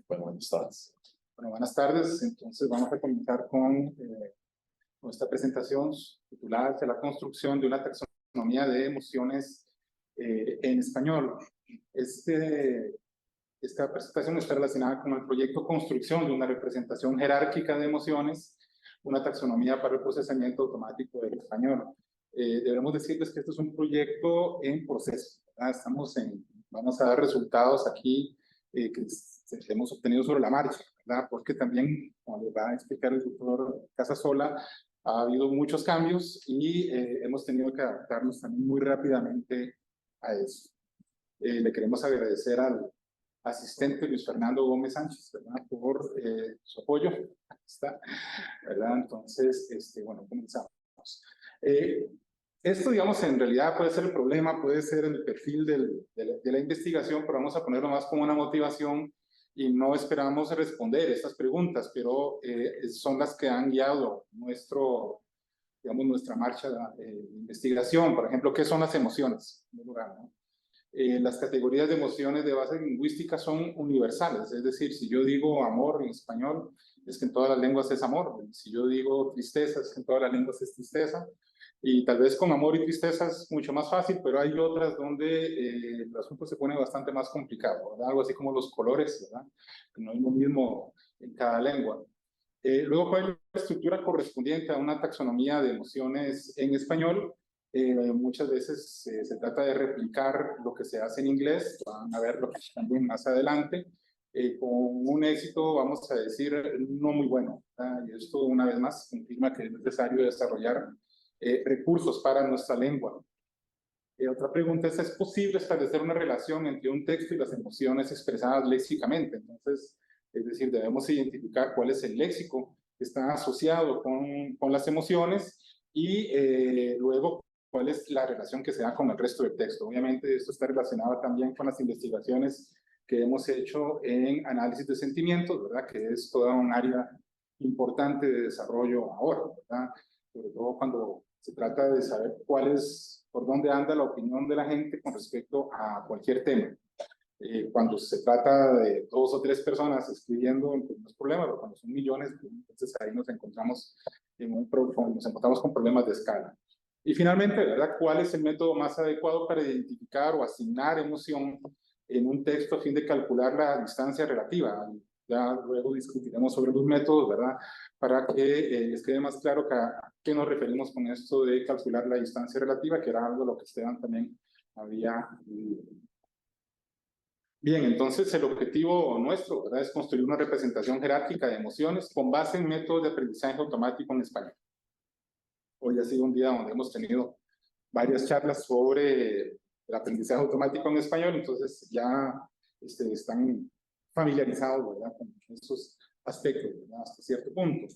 Bueno, buenas tardes. Bueno, buenas tardes. Entonces vamos a comenzar con nuestra presentación titulada La construcción de una taxonomía de emociones en español. Esta presentación está relacionada con el proyecto Construcción de una representación jerárquica de emociones, una taxonomía para el procesamiento automático del español. Debemos decirles que este es un proyecto en proceso, ¿verdad? Vamos a dar resultados aquí que hemos obtenido sobre la marcha, ¿verdad? Porque también, como les va a explicar el doctor Casasola, ha habido muchos cambios y hemos tenido que adaptarnos también muy rápidamente a eso. Le queremos agradecer al asistente Luis Fernando Gómez Sánchez, ¿verdad? Por su apoyo. Aquí está, ¿verdad? Entonces, bueno, comenzamos. Esto, digamos, en realidad puede ser el problema, puede ser el perfil de la investigación, pero vamos a ponerlo más como una motivación y no esperamos responder estas preguntas, pero son las que han guiado nuestra marcha de investigación. Por ejemplo, ¿qué son las emociones? En lugar, ¿no? Las categorías de emociones de base lingüística son universales, es decir, si yo digo amor en español, es que en todas las lenguas es amor. Si yo digo tristeza, es que en todas las lenguas es tristeza. Y tal vez con amor y tristeza es mucho más fácil, pero hay otras donde el asunto se pone bastante más complicado, ¿verdad? Algo así como los colores, ¿verdad? Que no es lo mismo en cada lengua. Luego, ¿cuál es la estructura correspondiente a una taxonomía de emociones en español? Muchas veces se trata de replicar lo que se hace en inglés, van a verlo también más adelante, con un éxito, vamos a decir, no muy bueno, ¿verdad? Y esto una vez más confirma que es necesario desarrollar recursos para nuestra lengua. Otra pregunta ¿es posible establecer una relación entre un texto y las emociones expresadas léxicamente? Entonces, es decir, debemos identificar cuál es el léxico que está asociado con las emociones y luego cuál es la relación que se da con el resto del texto. Obviamente esto está relacionado también con las investigaciones que hemos hecho en análisis de sentimientos, ¿verdad? Que es toda un área importante de desarrollo ahora, ¿verdad? Sobre todo cuando se trata de saber por dónde anda la opinión de la gente con respecto a cualquier tema. Cuando se trata de 2 o 3 personas escribiendo, pues no es problema, pero cuando son millones, pues, entonces ahí nos encontramos con problemas de escala. Y finalmente, ¿verdad? ¿Cuál es el método más adecuado para identificar o asignar emoción en un texto a fin de calcular la distancia relativa? Ya luego discutiremos sobre los métodos, ¿verdad? Para que les quede más claro a qué nos referimos con esto de calcular la distancia relativa, que era algo lo que Esteban también había. Bien, entonces el objetivo nuestro, ¿verdad? Es construir una representación jerárquica de emociones con base en métodos de aprendizaje automático en español. Hoy ha sido un día donde hemos tenido varias charlas sobre el aprendizaje automático en español, entonces ya están familiarizados, ¿verdad? Con esos aspectos, ¿verdad? Hasta cierto punto.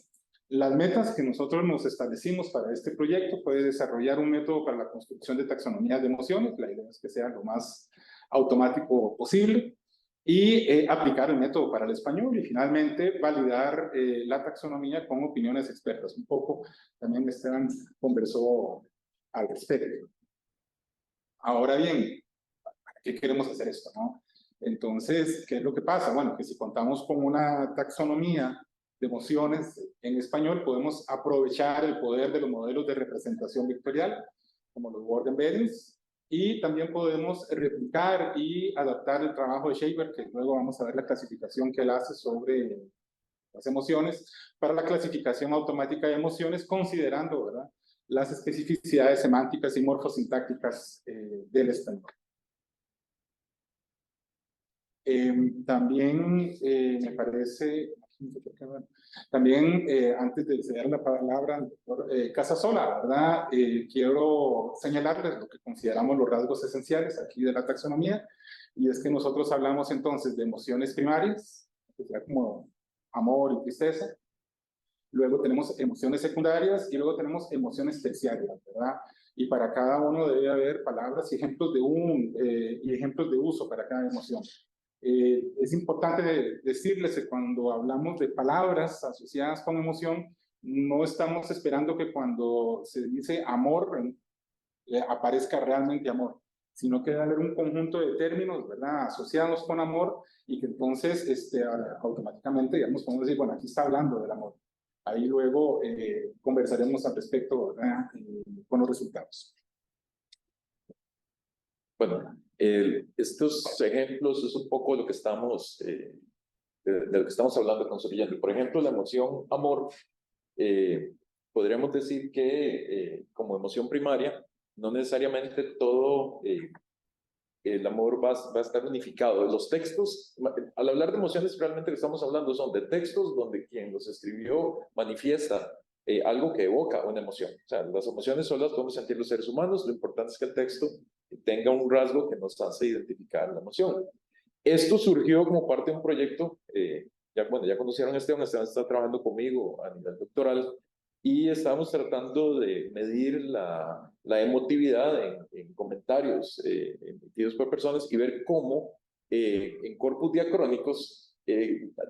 Las metas que nosotros nos establecimos para este proyecto fue desarrollar un método para la construcción de taxonomías de emociones. La idea es que sea lo más automático posible y aplicar el método para el español y finalmente validar la taxonomía con opiniones expertas. Un poco también Esteban conversó al respecto. Ahora bien, ¿para qué queremos hacer esto, no? Entonces, ¿qué es lo que pasa? Bueno, que si contamos con una taxonomía de emociones en español, podemos aprovechar el poder de los modelos de representación vectorial, como los word embeddings, y también podemos replicar y adaptar el trabajo de Shaver, que luego vamos a ver la clasificación que él hace sobre las emociones, para la clasificación automática de emociones, considerando, ¿verdad?, las especificidades semánticas y morfosintácticas del español. También me parece, también antes de ceder la palabra al doctor Casasola, ¿verdad? Quiero señalarles lo que consideramos los rasgos esenciales aquí de la taxonomía, y es que nosotros hablamos entonces de emociones primarias, que sería como amor y tristeza. Luego tenemos emociones secundarias y luego tenemos emociones terciarias, ¿verdad? Y para cada uno debe haber palabras y ejemplos de uso para cada emoción. Es importante decirles que cuando hablamos de palabras asociadas con emoción, no estamos esperando que cuando se dice amor aparezca realmente amor. sino que debe haber un conjunto de términos, ¿verdad?, asociados con amor, y que entonces automáticamente, digamos, podemos decir, bueno, aquí está hablando del amor. Ahí luego conversaremos al respecto, ¿verdad?, con los resultados. Bueno, estos ejemplos es un poco lo que estamos, de lo que estamos hablando, construyendo. Por ejemplo, la emoción amor, podríamos decir que como emoción primaria, no necesariamente todo el amor va a estar unificado. Los textos, al hablar de emociones, realmente lo que estamos hablando son de textos donde quien los escribió manifiesta algo que evoca una emoción. O sea, las emociones solo las podemos sentir los seres humanos, lo importante es que el texto tenga un rasgo que nos hace identificar la emoción. Esto surgió como parte de un proyecto, ya conocieron a Esteban está trabajando conmigo a nivel doctoral, y estábamos tratando de medir la emotividad en comentarios emitidos por personas y ver cómo en corpus diacrónicos,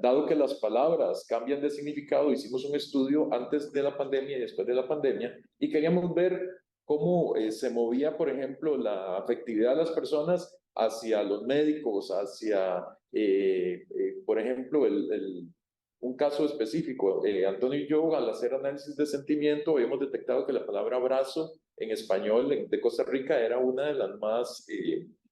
dado que las palabras cambian de significado, hicimos un estudio antes de la pandemia y después de la pandemia, y queríamos ver cómo se movía, por ejemplo, la afectividad de las personas hacia los médicos, hacia, por ejemplo, un caso específico. Antonio y yo, al hacer análisis de sentimiento, habíamos detectado que la palabra abrazo en español de Costa Rica era una de las más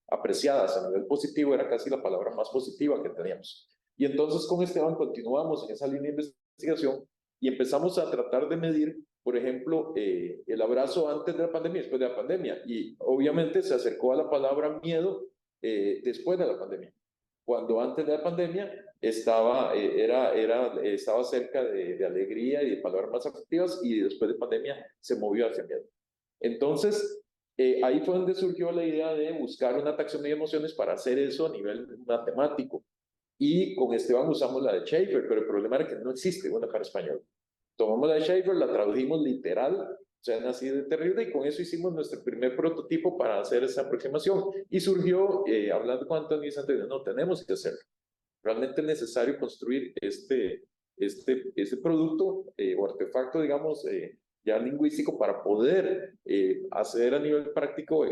apreciadas. A nivel positivo, era casi la palabra más positiva que teníamos. Y entonces con Esteban continuamos en esa línea de investigación y empezamos a tratar de medir, por ejemplo, el abrazo antes de la pandemia y después de la pandemia. Y obviamente se acercó a la palabra miedo después de la pandemia. Cuando antes de la pandemia estaba cerca de alegría y de palabras más afectivas, y después de pandemia se movió hacia miedo. Entonces, ahí fue donde surgió la idea de buscar una taxonomía de emociones para hacer eso a nivel matemático. Y con Esteban usamos la de Schaefer, pero el problema era que no existe una para español. Tomamos la de Schaefer, la tradujimos literal, o sea, así de terrible, y con eso hicimos nuestro primer prototipo para hacer esa aproximación. Y surgió, hablando con Antonio y Santiago, no, tenemos que hacerlo. Realmente es necesario construir este producto o artefacto, digamos, ya lingüístico, para poder hacer a nivel práctico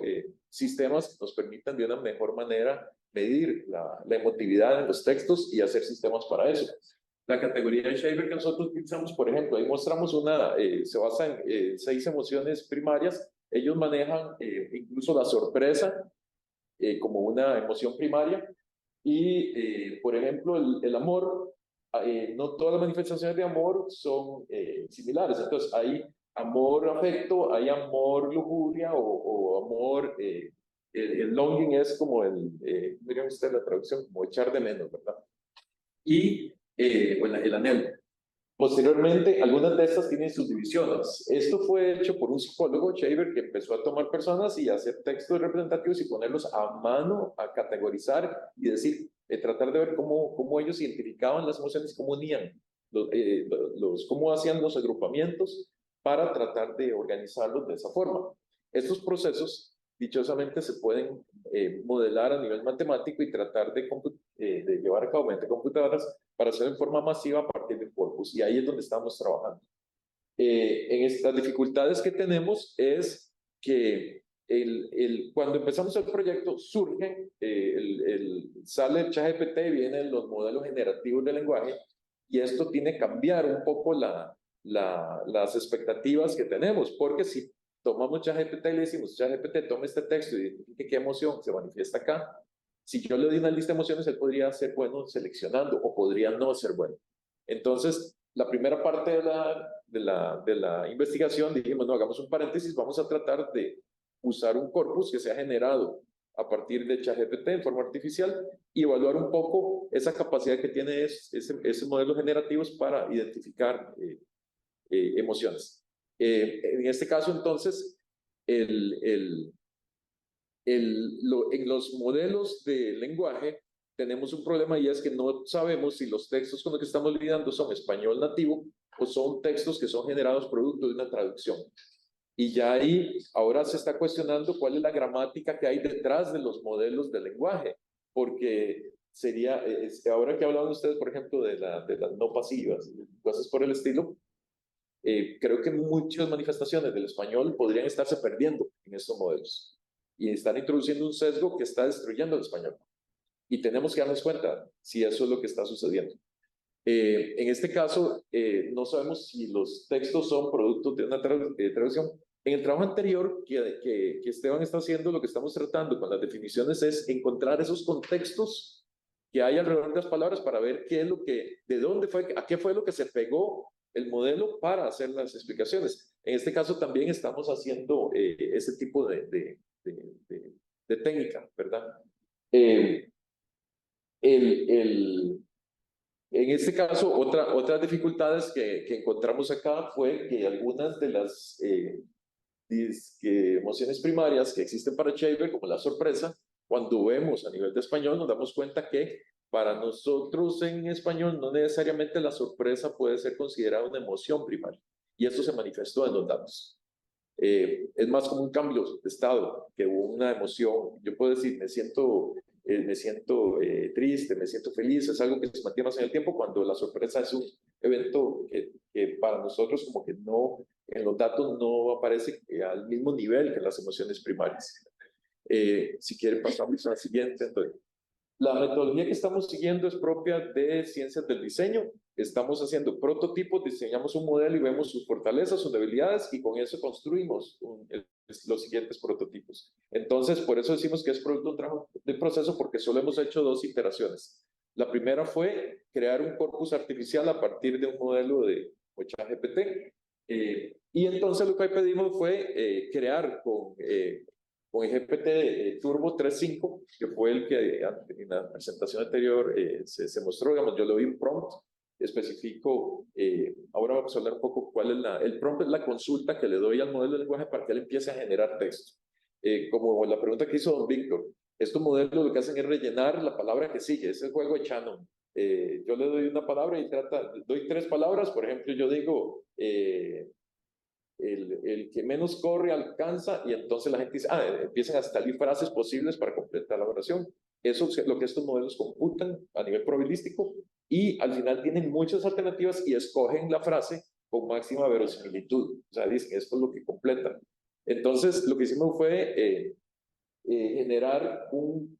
sistemas que nos permitan de una mejor manera medir la emotividad en los textos y hacer sistemas para eso. La categoría de Schaefer que nosotros utilizamos, por ejemplo, ahí mostramos se basa en 6 emociones primarias. Ellos manejan incluso la sorpresa como una emoción primaria. Y, por ejemplo, el amor, no todas las manifestaciones de amor son similares. Entonces, hay amor afecto, hay amor lujuria o amor, el longing es como miren ustedes la traducción, como echar de menos, ¿verdad? Y bueno, el anhelo. Posteriormente, algunas de estas tienen sus divisiones. Esto fue hecho por un psicólogo, Schaefer, que empezó a tomar personas y hacer textos representativos y ponerlos a mano, a categorizar y decir, tratar de ver cómo ellos identificaban las emociones, cómo unían, cómo hacían los agrupamientos para tratar de organizarlos de esa forma. Estos procesos, dichosamente, se pueden modelar a nivel matemático y tratar de llevar a cabo mediante computadoras para hacerlo en forma masiva a partir del corpus, y ahí es donde estamos trabajando. En estas dificultades que tenemos es que cuando empezamos el proyecto surge, sale el ChatGPT, vienen los modelos generativos de lenguaje, y esto tiene que cambiar un poco las expectativas que tenemos, porque si tomamos ChatGPT y le decimos, ChatGPT, tome este texto y identifique qué emoción se manifiesta acá, si yo le doy una lista de emociones, él podría ser bueno seleccionando o podría no ser bueno. Entonces, la primera parte de la investigación, dijimos, no, hagamos un paréntesis, vamos a tratar de usar un corpus que se ha generado a partir de ChatGPT en forma artificial y evaluar un poco esa capacidad que tiene esos modelos generativos para identificar emociones. En este caso, entonces, en los modelos de lenguaje tenemos un problema, y es que no sabemos si los textos con los que estamos lidiando son español nativo o son textos que son generados producto de una traducción. Y ya ahí ahora se está cuestionando cuál es la gramática que hay detrás de los modelos de lenguaje, porque sería, ahora que hablaban ustedes, por ejemplo, de las no pasivas, cosas por el estilo, creo que muchas manifestaciones del español podrían estarse perdiendo en estos modelos. y están introduciendo un sesgo que está destruyendo el español. Y tenemos que darnos cuenta si eso es lo que está sucediendo. En este caso, no sabemos si los textos son productos de una traducción. En el trabajo anterior que Esteban está haciendo, lo que estamos tratando con las definiciones es encontrar esos contextos que hay alrededor de las palabras para ver qué es lo que, de dónde fue, a qué fue lo que se pegó el modelo para hacer las explicaciones. En este caso también estamos haciendo ese tipo de técnica, ¿verdad? En este caso, otras dificultades que encontramos acá fue que algunas de las emociones primarias que existen para Shaver, como la sorpresa, cuando vemos a nivel de español nos damos cuenta que para nosotros en español no necesariamente la sorpresa puede ser considerada una emoción primaria. Y eso se manifestó en los datos. Es más como un cambio de estado que una emoción. Yo puedo decir, me siento triste, me siento feliz, es algo que se mantiene más en el tiempo, cuando la sorpresa es un evento que para nosotros como que no, en los datos no aparece al mismo nivel que las emociones primarias. Si quieren pasamos al siguiente. Entonces, la metodología que estamos siguiendo es propia de ciencias del diseño. Estamos haciendo prototipos, diseñamos un modelo y vemos sus fortalezas, sus debilidades, y con eso construimos los siguientes prototipos. Entonces, por eso decimos que es producto de un trabajo de proceso, porque solo hemos hecho 2 iteraciones. La primera fue crear un corpus artificial a partir de un modelo de ChatGPT. Y entonces lo que pedimos fue crear con GPT Turbo 3.5, que fue el que en la presentación anterior se mostró. Digamos, yo le doy un prompt específico. Ahora vamos a hablar un poco cuál es el prompt. Es la consulta que le doy al modelo de lenguaje para que él empiece a generar texto. Como la pregunta que hizo don Víctor, estos modelos lo que hacen es rellenar la palabra que sigue. Es el juego de Shannon. Yo le doy una palabra y doy 3 palabras. Por ejemplo, yo digo el que menos corre alcanza, y entonces la gente dice, empiezan a salir frases posibles para completar la oración. Eso es lo que estos modelos computan a nivel probabilístico, y al final tienen muchas alternativas y escogen la frase con máxima verosimilitud. O sea, dicen, esto es lo que completan. Entonces, lo que hicimos fue generar un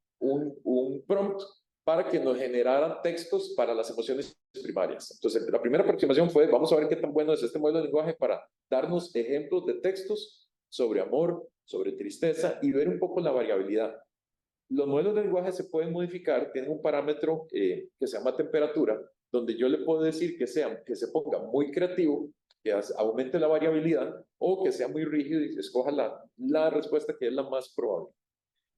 prompt para que nos generaran textos para las emociones primarias. Entonces, la primera aproximación fue, vamos a ver qué tan bueno es este modelo de lenguaje para darnos ejemplos de textos sobre amor, sobre tristeza, y ver un poco la variabilidad. Los modelos de lenguaje se pueden modificar, tienen un parámetro que se llama temperatura, donde yo le puedo decir que se ponga muy creativo, que aumente la variabilidad, o que sea muy rígido y escoja la respuesta que es la más probable.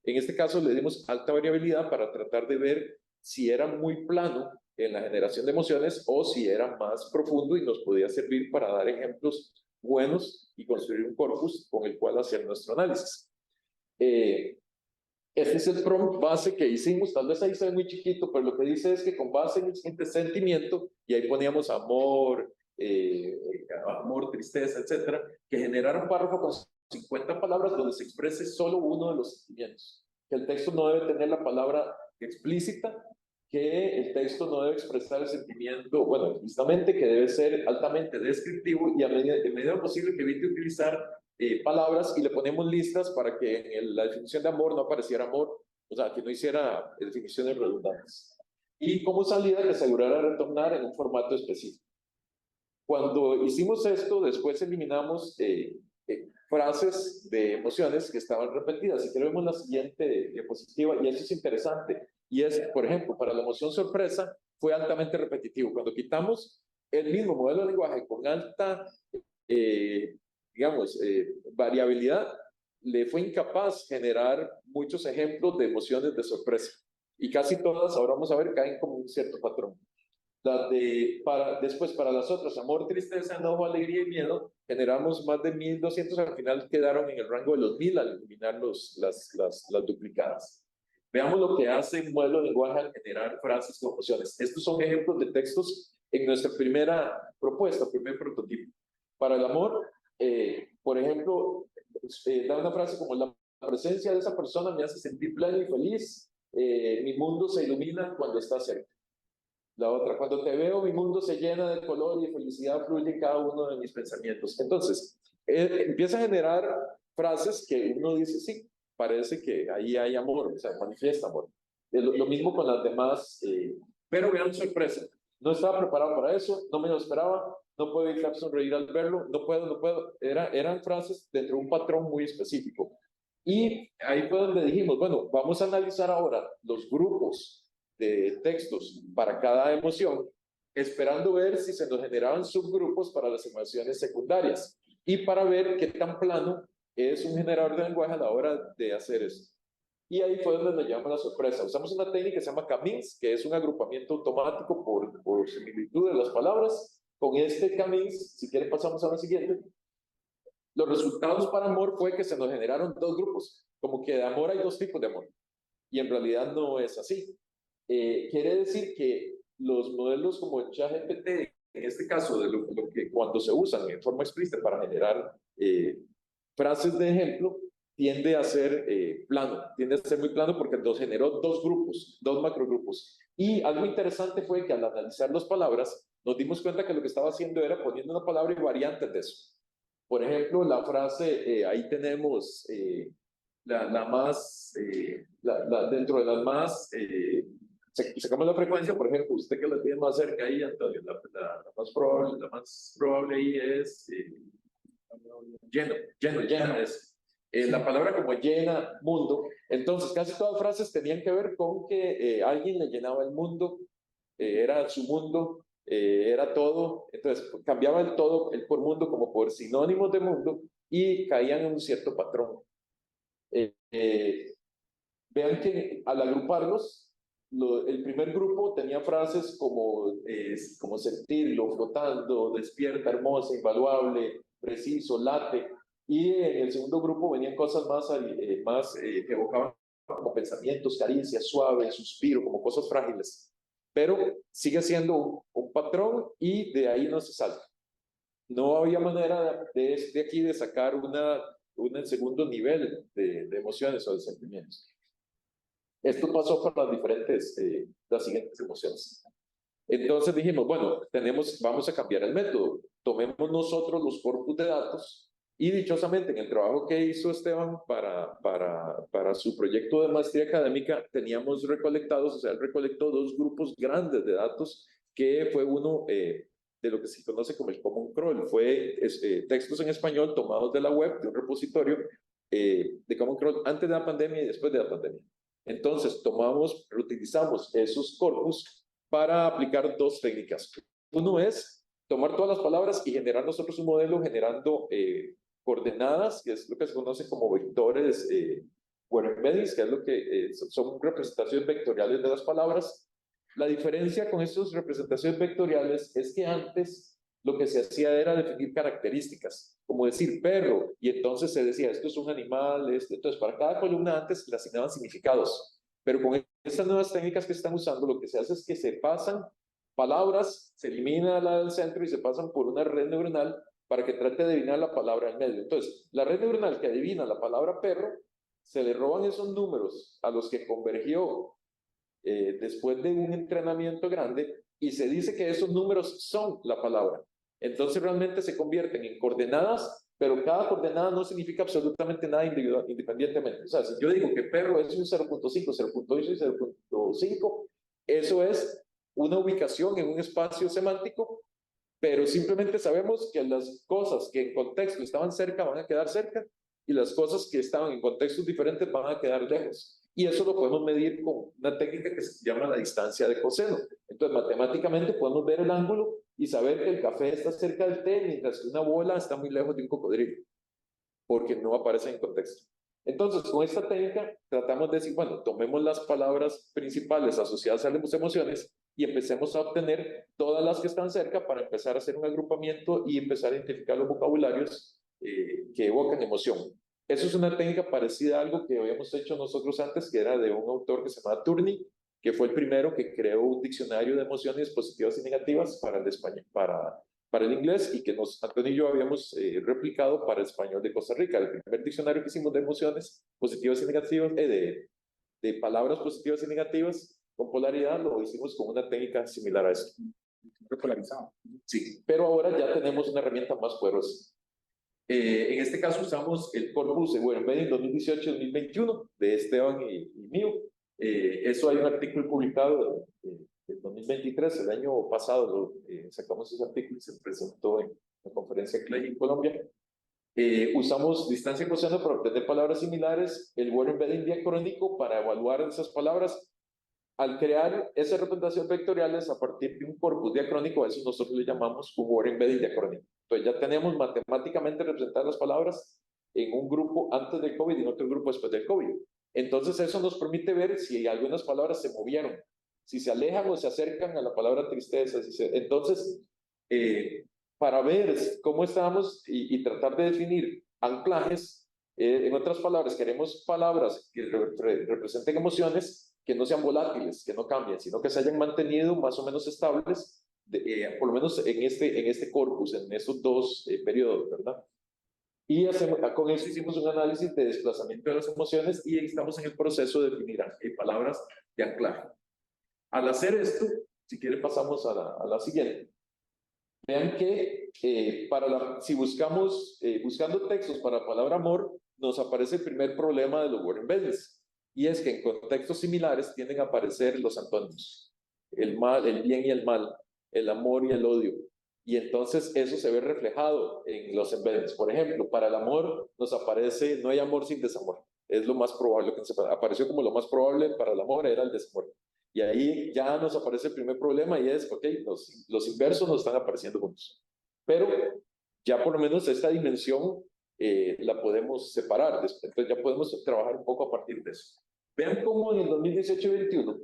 En este caso le dimos alta variabilidad para tratar de ver si era muy plano en la generación de emociones o si era más profundo, y nos podía servir para dar ejemplos buenos y construir un corpus con el cual hacer nuestro análisis. Este es el prompt base que hicimos. Tal vez ahí se ve muy chiquito, pero lo que dice es que con base en el siguiente sentimiento, y ahí poníamos amor, amor, tristeza, etcétera, que generara un párrafo con 50 palabras donde se exprese solo uno de los sentimientos. Que el texto no debe tener la palabra explícita, que el texto no debe expresar el sentimiento, bueno, explícitamente, que debe ser altamente descriptivo, y a medida posible que evite utilizar palabras, y le ponemos listas para que en la definición de amor no apareciera amor, o sea, que no hiciera definiciones redundantes. Y como salida, que asegurara retornar en un formato específico. Cuando hicimos esto, después eliminamos frases de emociones que estaban repetidas. Si vemos la siguiente diapositiva, y eso es interesante, y es, por ejemplo, para la emoción sorpresa, fue altamente repetitivo. Cuando quitamos el mismo modelo de lenguaje con alta, variabilidad, le fue incapaz generar muchos ejemplos de emociones de sorpresa. Y casi todas, ahora vamos a ver, caen como un cierto patrón. Después, para las otras, amor, tristeza, enojo, alegría y miedo, generamos más de 1200, al final quedaron en el rango de los 1000 al eliminar las duplicadas. Veamos lo que hace un modelo de lenguaje al generar frases con emociones. Estos son ejemplos de textos en nuestra primera propuesta, primer prototipo. Para el amor, por ejemplo, da una frase como: la presencia de esa persona me hace sentir pleno y feliz, mi mundo se ilumina cuando está cerca. La otra, cuando te veo, mi mundo se llena de color y de felicidad fluye en cada uno de mis pensamientos. Entonces, empieza a generar frases que uno dice, sí, parece que ahí hay amor, o sea, manifiesta amor. Lo mismo con las demás, pero vean sorpresa, no estaba preparado para eso, no me lo esperaba, no puedo evitar sonreír al verlo, no puedo, eran frases dentro de un patrón muy específico. Y ahí fue donde dijimos, bueno, vamos a analizar ahora los grupos de textos para cada emoción, esperando ver si se nos generaban subgrupos para las emociones secundarias y para ver qué tan plano es un generador de lenguaje a la hora de hacer eso. Y ahí fue donde nos llevamos la sorpresa. Usamos una técnica que se llama Camins, que es un agrupamiento automático por similitud de las palabras. Con este Camins, si quieren pasamos a la siguiente, los resultados para amor fue que se nos generaron dos grupos, como que de amor hay dos tipos de amor, y en realidad no es así. Quiere decir que los modelos como ChatGPT, en este caso, de lo que cuando se usan en forma explícita para generar frases de ejemplo, tiende a ser plano, tiende a ser muy plano porque nos generó dos grupos, dos macrogrupos. Y algo interesante fue que al analizar las palabras, nos dimos cuenta que lo que estaba haciendo era poniendo una palabra y variantes de eso. Por ejemplo, la frase, ahí tenemos la más, dentro de las más, sacamos la frecuencia, por ejemplo, usted que la tiene más cerca ahí, Antonio, la más probable ahí es llena es. La palabra como llena, mundo. Entonces, casi todas las frases tenían que ver con que alguien le llenaba el mundo, era su mundo, era todo. Entonces, cambiaba el todo, el por mundo, como por sinónimos de mundo y caían en un cierto patrón. Vean que al agruparlos, el primer grupo tenía frases como sentirlo, flotando, despierta, hermosa, invaluable, preciso, late. Y en el segundo grupo venían cosas más que evocaban como pensamientos, caricias, suave, suspiro, como cosas frágiles. Pero sigue siendo un patrón y de ahí no se sale. No había manera de aquí de sacar un segundo nivel de emociones o de sentimientos. Esto pasó por las siguientes emociones. Entonces dijimos, bueno, vamos a cambiar el método. Tomemos nosotros los corpus de datos y dichosamente en el trabajo que hizo Esteban para su proyecto de maestría académica, teníamos recolectados, o sea, él recolectó dos grupos grandes de datos, que fue uno de lo que se conoce como el Common Crawl. Fue textos en español tomados de la web, de un repositorio de Common Crawl antes de la pandemia y después de la pandemia. Entonces, reutilizamos esos corpus para aplicar dos técnicas. Uno es tomar todas las palabras y generar nosotros un modelo generando coordenadas, que es lo que se conoce como vectores word embeddings, que es lo que son representaciones vectoriales de las palabras. La diferencia con estas representaciones vectoriales es que antes lo que se hacía era definir características, como decir perro, y entonces se decía, esto es un animal, entonces para cada columna antes le asignaban significados, pero con estas nuevas técnicas que están usando, lo que se hace es que se pasan palabras, se elimina la del centro y se pasan por una red neuronal para que trate de adivinar la palabra en medio. Entonces, la red neuronal que adivina la palabra perro, se le roban esos números a los que convergió después de un entrenamiento grande y se dice que esos números son la palabra. Entonces realmente se convierten en coordenadas, pero cada coordenada no significa absolutamente nada independientemente. O sea, si yo digo que perro es un 0.5, 0.8 y 0.5, eso es una ubicación en un espacio semántico, pero simplemente sabemos que las cosas que en contexto estaban cerca van a quedar cerca y las cosas que estaban en contextos diferentes van a quedar lejos. Y eso lo podemos medir con una técnica que se llama la distancia de coseno. Entonces, matemáticamente podemos ver el ángulo y saber que el café está cerca del té, mientras que una bola está muy lejos de un cocodrilo, porque no aparece en contexto. Entonces, con esta técnica tratamos de decir, bueno, tomemos las palabras principales asociadas a las emociones y empecemos a obtener todas las que están cerca para empezar a hacer un agrupamiento y empezar a identificar los vocabularios que evocan emoción. Eso es una técnica parecida a algo que habíamos hecho nosotros antes, que era de un autor que se llama Turney, que fue el primero que creó un diccionario de emociones positivas y negativas para el español, para el inglés, y que Antonio y yo habíamos replicado para el español de Costa Rica. El primer diccionario que hicimos de emociones positivas y negativas, de palabras positivas y negativas con polaridad, lo hicimos con una técnica similar a esto. Polarizado. Sí, pero ahora ya tenemos una herramienta más poderosa. En este caso usamos el corpus de Warren Beatty 2018-2021 de Esteban y mío. Eso hay un artículo publicado en 2023, el año pasado sacamos ese artículo y se presentó en la conferencia CLEI en Colombia. Usamos distancia coseno para obtener palabras similares, el word embedding diacrónico para evaluar esas palabras. Al crear esas representaciones vectoriales a partir de un corpus diacrónico, a eso nosotros le llamamos un word embedding diacrónico. Entonces ya tenemos matemáticamente representadas las palabras en un grupo antes del COVID y en otro grupo después del COVID. Entonces eso nos permite ver si algunas palabras se movieron, si se alejan o se acercan a la palabra tristeza. Entonces, para ver cómo estamos y tratar de definir anclajes, en otras palabras, queremos palabras que representen emociones que no sean volátiles, que no cambien, sino que se hayan mantenido más o menos estables, por lo menos en este corpus, en estos dos periodos, ¿verdad? Y con eso hicimos un análisis de desplazamiento de las emociones y estamos en el proceso de definir palabras de anclaje. Al hacer esto, si quieren pasamos a la siguiente. Vean que si buscamos, buscando textos para la palabra amor, nos aparece el primer problema de los word embeddings. Y es que en contextos similares tienden a aparecer los antónimos. El mal, el bien y el mal, el amor y el odio. Y entonces eso se ve reflejado en los embeddings. Por ejemplo, para el amor nos aparece no hay amor sin desamor. Es lo más probable que apareció como lo más probable para el amor era el desamor. Y ahí ya nos aparece el primer problema y es, ok, los inversos nos están apareciendo juntos. Pero ya por lo menos esta dimensión la podemos separar. Entonces ya podemos trabajar un poco a partir de eso. Vean cómo en el 2018-21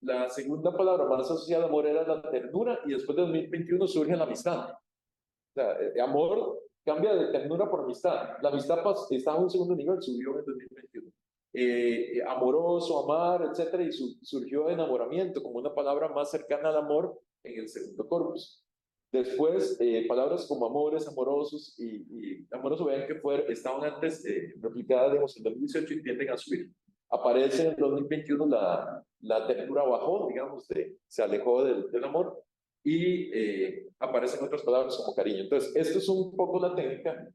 la segunda palabra más asociada a amor era la ternura y después de 2021 surge la amistad. O sea, amor cambia de ternura por amistad. La amistad estaba en un segundo nivel, subió en 2021. Amoroso, amar, etcétera, y surgió enamoramiento como una palabra más cercana al amor en el segundo corpus. Después, palabras como amores, amorosos y amoroso, vean que estaban antes replicadas en 2018 y tienden a subir. Aparece en 2021 la ternura bajó, digamos, se alejó del amor y aparecen otras palabras como cariño. Entonces, esto es un poco la técnica.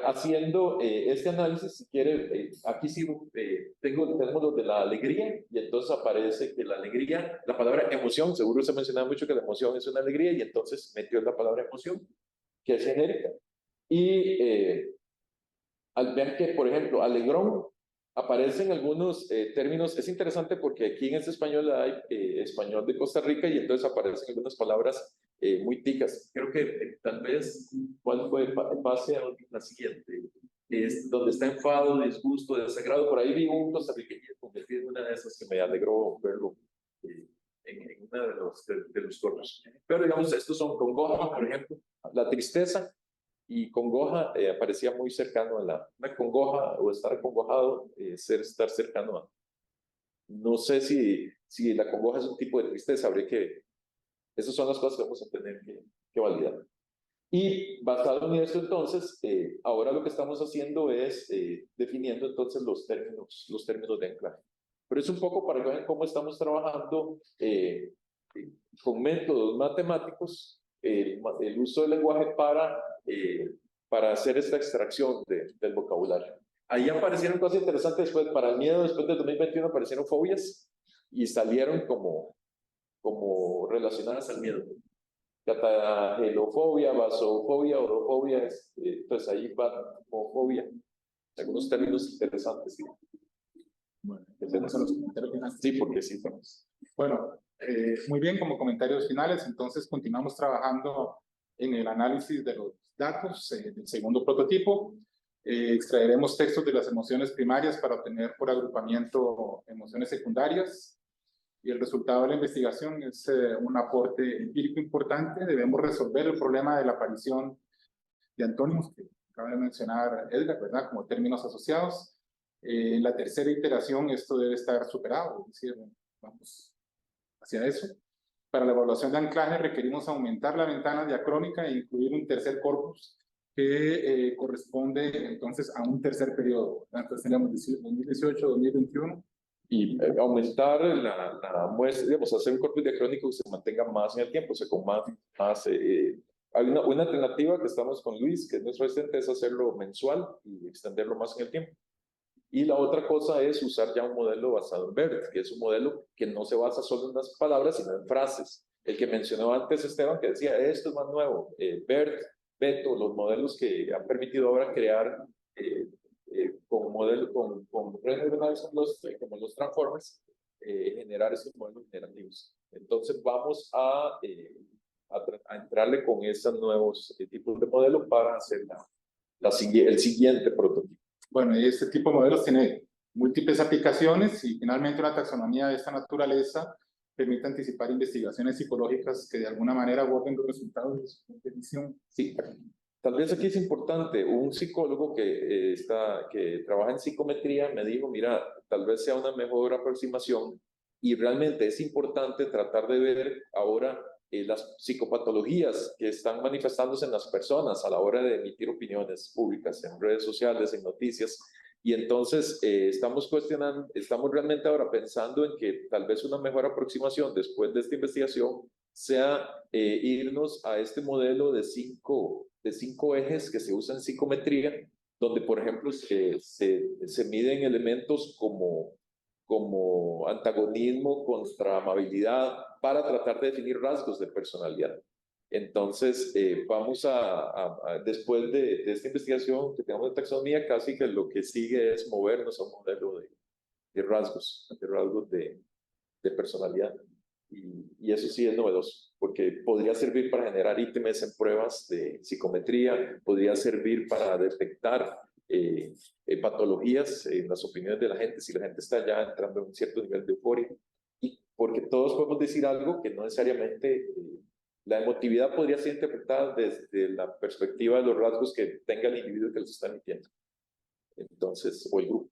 Haciendo este análisis, si quiere, aquí sí tenemos lo de la alegría y entonces aparece que la alegría, la palabra emoción, seguro se ha mencionado mucho que la emoción es una alegría y entonces metió la palabra emoción, que es genérica. Y al ver que, por ejemplo, alegrón, aparecen algunos términos, es interesante porque aquí en este español hay español de Costa Rica y entonces aparecen algunas palabras muy ticas. Creo que tal vez, ¿cuál fue en base a la siguiente? Es donde está enfado, disgusto, desagrado. Por ahí vi un costarriqueño convertido en una de esas que me alegró verlo en una de los coros. Pero digamos, estos son congoja, por ejemplo, la tristeza. Y congoja parecía muy cercano a una congoja o estar acongojado, estar cercano a. No sé si la congoja es un tipo de tristeza, habría que. Esas son las cosas que vamos a tener que validar. Y basado en esto, entonces, ahora lo que estamos haciendo es definiendo entonces los términos de anclaje. Pero es un poco para que vean cómo estamos trabajando con métodos matemáticos, el uso del lenguaje para hacer esta extracción del vocabulario. Ahí aparecieron cosas interesantes después, para el miedo, después de 2021 aparecieron fobias y salieron como relacionadas al miedo. Catagelofobia, vasofobia, orofobia, pues ahí va homofobia. Algunos términos interesantes. ¿Sí? Bueno, empecemos a los comentarios finales. Sí, porque sí. Bueno, muy bien, como comentarios finales, entonces continuamos trabajando en el análisis de los datos del segundo prototipo. Extraeremos textos de las emociones primarias para obtener por agrupamiento emociones secundarias. Y el resultado de la investigación es un aporte empírico importante. Debemos resolver el problema de la aparición de antónimos que acaba de mencionar Edgar, ¿verdad? Como términos asociados. En la tercera iteración esto debe estar superado, es decir, vamos hacia eso. Para la evaluación de anclaje requerimos aumentar la ventana diacrónica e incluir un tercer corpus que corresponde entonces a un tercer periodo. Entonces teníamos 2018-2021. Y aumentar la muestra, digamos, hacer un corpus diacrónico que se mantenga más en el tiempo, o sea, con más hay una alternativa que estamos con Luis, que es nuestro asistente, es hacerlo mensual y extenderlo más en el tiempo. Y la otra cosa es usar ya un modelo basado en BERT, que es un modelo que no se basa solo en las palabras, sino en frases. El que mencionó antes Esteban, que decía, esto es más nuevo, BERT, Beto, los modelos que han permitido ahora crear con redes neuronales como los transformers, generar esos modelos generativos. Entonces vamos a entrarle con esos nuevos tipos de modelos para hacer el siguiente prototipo. Bueno, y este tipo de modelos tiene múltiples aplicaciones y finalmente una taxonomía de esta naturaleza permite anticipar investigaciones psicológicas que de alguna manera aborden los resultados de su competición. Sí, tal vez aquí es importante, un psicólogo que trabaja en psicometría me dijo, mira, tal vez sea una mejor aproximación y realmente es importante tratar de ver ahora las psicopatologías que están manifestándose en las personas a la hora de emitir opiniones públicas en redes sociales, en noticias. Y entonces estamos realmente ahora pensando en que tal vez una mejor aproximación después de esta investigación sea irnos a este modelo de cinco ejes que se usa en psicometría, donde por ejemplo se miden elementos como antagonismo contra amabilidad para tratar de definir rasgos de personalidad. Entonces, después de esta investigación que tenemos de taxonomía, casi que lo que sigue es movernos a un modelo de rasgos de personalidad. Y eso sí es novedoso, porque podría servir para generar ítems en pruebas de psicometría, podría servir para detectar patologías en las opiniones de la gente, si la gente está ya entrando en un cierto nivel de euforia. Y porque todos podemos decir algo que no necesariamente la emotividad podría ser interpretada desde la perspectiva de los rasgos que tenga el individuo que los está emitiendo. Entonces, o el grupo.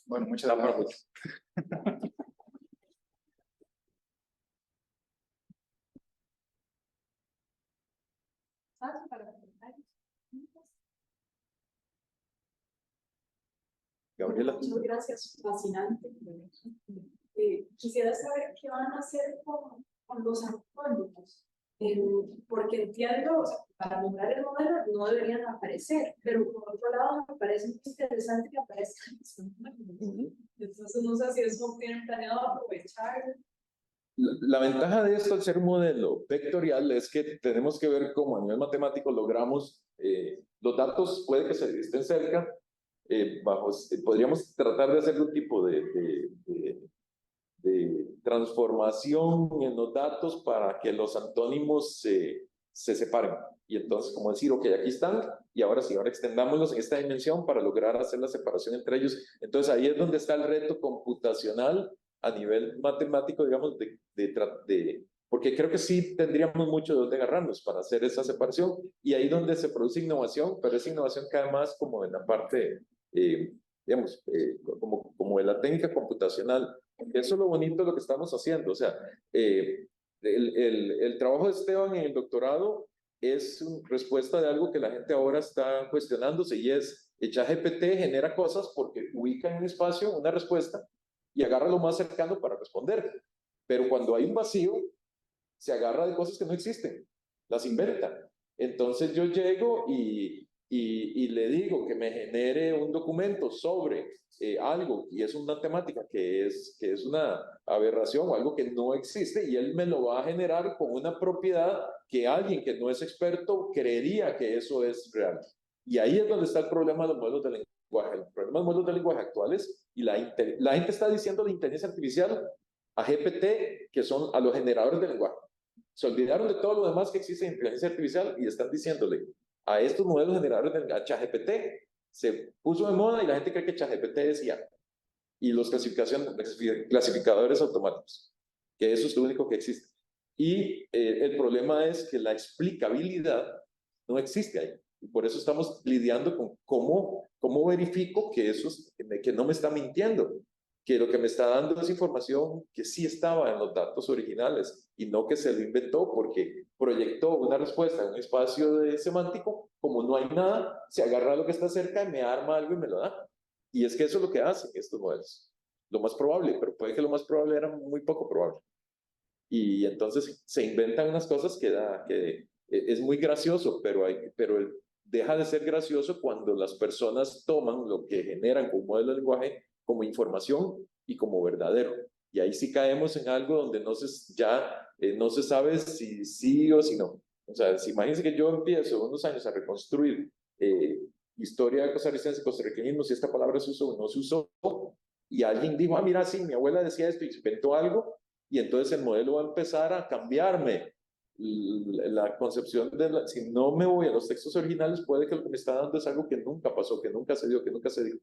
Bueno, muchas gracias. Gabriela. Muchas gracias, fascinante. Quisiera saber qué van a hacer con los antónimos, porque entiendo, o sea, para lograr el modelo no deberían aparecer, pero por otro lado me parece muy interesante que aparezcan los antónimos. Entonces no sé si eso tienen planeado aprovechar. La ventaja de esto al ser un modelo vectorial es que tenemos que ver cómo a nivel matemático logramos los datos, puede que estén cerca, podríamos tratar de hacer un tipo de transformación en los datos para que los antónimos se separen. Y entonces, como decir, ok, aquí están, y ahora sí, ahora extendámoslos en esta dimensión para lograr hacer la separación entre ellos. Entonces, ahí es donde está el reto computacional a nivel matemático, digamos, porque creo que sí tendríamos mucho de dónde agarrarnos para hacer esa separación, y ahí donde se produce innovación, pero esa innovación cae más como en la parte, digamos, como de la técnica computacional. Eso es lo bonito de lo que estamos haciendo. O sea, el trabajo de Esteban en el doctorado es una respuesta de algo que la gente ahora está cuestionándose, y es, ChatGPT genera cosas porque ubica en un espacio una respuesta y agarra lo más cercano para responder. Pero cuando hay un vacío, se agarra de cosas que no existen, las inventa. Entonces yo llego y le digo que me genere un documento sobre algo, y es una temática que es una aberración o algo que no existe, y él me lo va a generar con una propiedad que alguien que no es experto creería que eso es real. Y ahí es donde está el problema de los modelos de lenguaje. El problema de los modelos de lenguaje actuales, y la gente está diciendo la inteligencia artificial a GPT, que son a los generadores de lenguaje. Se olvidaron de todo lo demás que existe en inteligencia artificial y están diciéndole a estos modelos generadores de ChatGPT. Se puso de moda y la gente cree que ChatGPT es IA. Y los clasificadores automáticos, que eso es lo único que existe. Y el problema es que la explicabilidad no existe ahí. Y por eso estamos lidiando con cómo verifico que que no me está mintiendo, que lo que me está dando es información que sí estaba en los datos originales y no que se lo inventó porque proyectó una respuesta en un espacio semántico. Como no hay nada, se agarra a lo que está cerca y me arma algo y me lo da. Y es que eso es lo que hacen estos modelos. Lo más probable, pero puede que lo más probable era muy poco probable. Y entonces se inventan unas cosas que es muy gracioso, pero deja de ser gracioso cuando las personas toman lo que generan como modelo de lenguaje como información y como verdadero. Y ahí sí caemos en algo donde no se sabe si sí o si no. O sea, imagínense que yo empiezo unos años a reconstruir historia costarricense, costarriqueñismo, si esta palabra se usó o no se usó, y alguien dijo, ah, mira, sí, mi abuela decía esto y se inventó algo, y entonces el modelo va a empezar a cambiarme. La concepción si no me voy a los textos originales, puede que lo que me está dando es algo que nunca pasó, que nunca se dio, que nunca se dijo.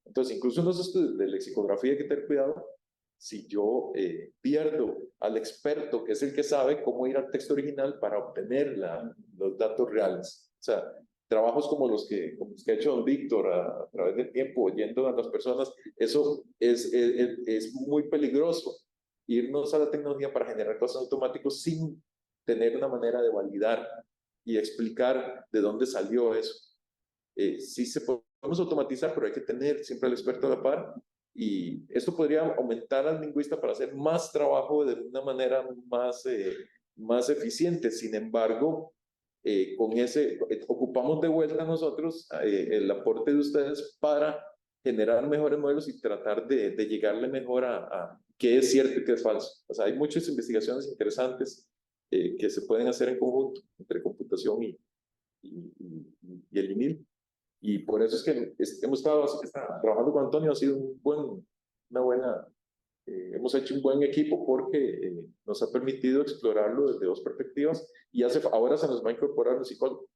Entonces, incluso en los estudios de lexicografía hay que tener cuidado. Si yo pierdo al experto, que es el que sabe cómo ir al texto original para obtener los datos reales. O sea, trabajos como los que ha hecho don Víctor a través del tiempo, oyendo a las personas, eso es muy peligroso. Irnos a la tecnología para generar cosas automáticos sin tener una manera de validar y explicar de dónde salió eso. Sí se podemos automatizar, pero hay que tener siempre al experto a la par, y esto podría aumentar al lingüista para hacer más trabajo de una manera más eficiente. Sin embargo, con ocupamos de vuelta nosotros el aporte de ustedes para generar mejores modelos y tratar de llegarle mejor a qué es cierto y qué es falso. O sea, hay muchas investigaciones interesantes que se pueden hacer en conjunto entre computación y el INIL. Y por eso es que hemos estado trabajando con Antonio, ha sido hemos hecho un buen equipo porque nos ha permitido explorarlo desde dos perspectivas, y ahora se nos va a incorporar un psicólogo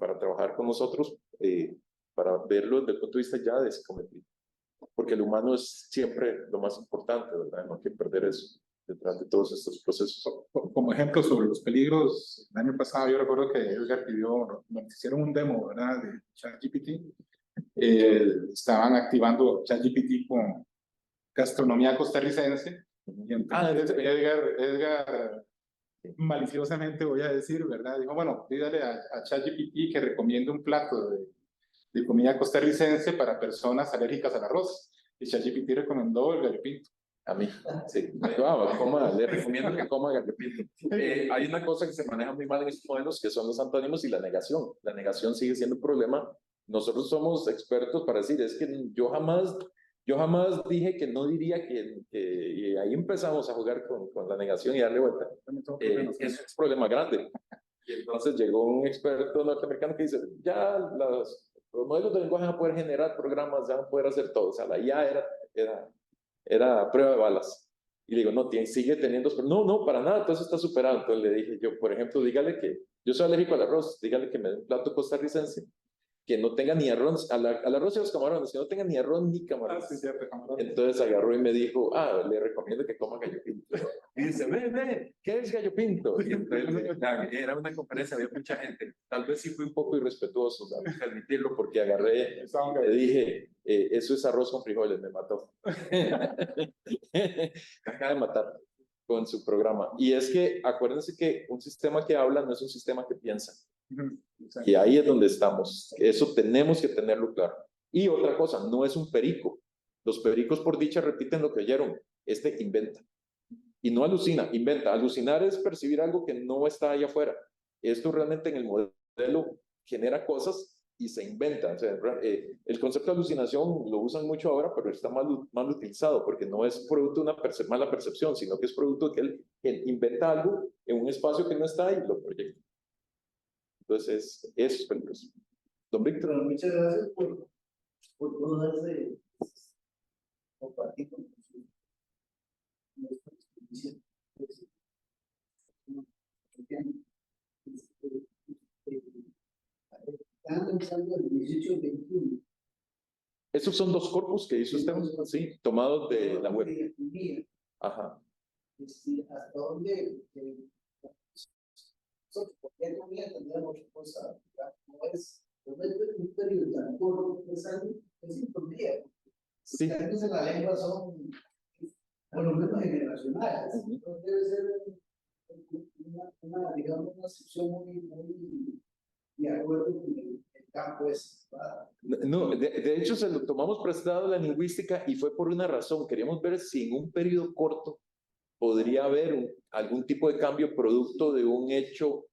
para trabajar con nosotros, para verlo desde el punto de vista ya de psicometría, porque el humano es siempre lo más importante, ¿verdad? No hay que perder eso detrás de todos estos procesos. Como ejemplo sobre los peligros, el año pasado yo recuerdo que Edgar pidió, hicieron un demo, ¿verdad?, de ChatGPT. Estaban activando ChatGPT con gastronomía costarricense. Y entonces Edgar, maliciosamente voy a decir, ¿verdad?, dijo, bueno, pídale a ChatGPT que recomiende un plato de comida costarricense para personas alérgicas al arroz. Y ChatGPT recomendó el gallo pinto. A mí, sí. Le recomiendo que coma gallo pinto. Hay una cosa que se maneja muy mal en estos modelos, que son los antónimos y la negación. La negación sigue siendo un problema. Nosotros somos expertos para decir, es que yo jamás dije que no diría y ahí empezamos a jugar con la negación y darle vuelta. Es un problema grande. Y entonces llegó un experto norteamericano que dice, ya los modelos de lenguaje van a poder generar programas, ya van a poder hacer todo. O sea, la IA era prueba de balas. Y le digo, no, sigue teniendo... No, para nada, todo eso está superado. Entonces le dije yo, por ejemplo, dígale que yo soy alérgico al arroz, dígale que me dé un plato costarricense que no tenga ni arroz, al arroz y a los camarones, que no tenga ni arroz ni camarones. Sí, entonces agarró y me dijo, le recomiendo que coma gallo pinto. Y dice, ve, ¿qué es gallo pinto? Y entonces era una conferencia, había mucha gente. Tal vez sí fui un poco irrespetuoso, ¿sabes?, admitirlo, porque agarré, le dije, eso es arroz con frijoles, me mató. Acaba de matar con su programa. Y es que, acuérdense que un sistema que habla no es un sistema que piensa. Y ahí es donde estamos. Eso tenemos que tenerlo claro. Y otra cosa, no es un perico. Los pericos por dicha repiten lo que oyeron. Este inventa. Y no alucina, inventa. Alucinar es percibir algo que no está allá afuera. Esto realmente en el modelo genera cosas y se inventa. O sea, el concepto de alucinación lo usan mucho ahora, pero está mal utilizado, porque no es producto de una mala percepción, sino que es producto de que él inventa algo en un espacio que no está y lo proyecta. Entonces, eso es peligroso. Don Víctor. Bueno, muchas gracias por poderse compartir con nosotros. Están pensando en el 18 y 21. Esos son dos corpus que hizo usted, sí, tomados de la web. Ajá. ¿Hasta dónde? ¿Por qué economía tendremos cosas? No es un periodo tan corto, 3 años, es imposible. Sí. Los cambios en la lengua son, por lo menos, generacionales. Entonces debe ser digamos, una sección muy de acuerdo con el campo ese. No, de hecho se lo tomamos prestado de la lingüística y fue por una razón. Queríamos ver si en un periodo corto podría haber algún tipo de cambio producto de un hecho